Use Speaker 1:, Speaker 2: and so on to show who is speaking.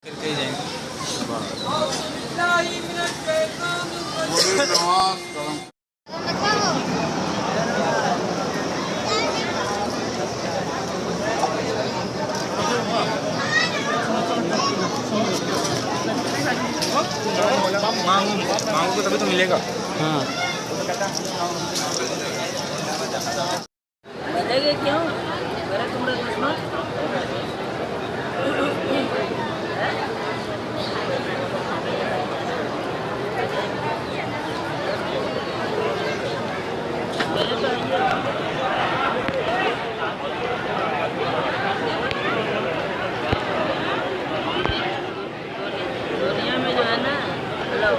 Speaker 1: करके ही जाएंगे। मांगो तभी तो मिलेगा। हाँ
Speaker 2: मिलेगा क्यों? मेरा तुम्हारा दुश्मन दुनिया में जो है ना, हेलो